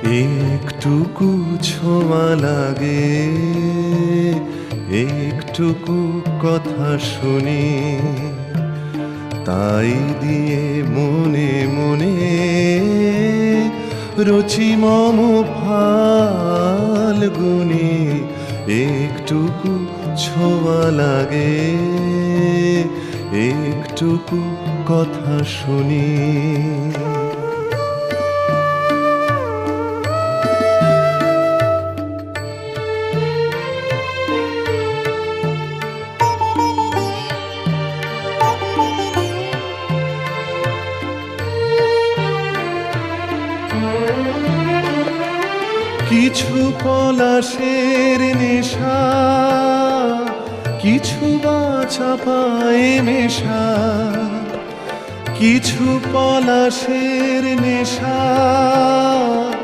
একটুকু ছোঁয়া লাগে, একটুকু কথা শুনি, তাই দিয়ে মনে মনে রুচি মম ফাল্গুনি। একটুকু ছোঁয়া লাগে, একটুকু কথা শুনি। কিছু পলাশের নেশা, কিছু বা চাপায় নেশা, কিছু পলাশের নেশা,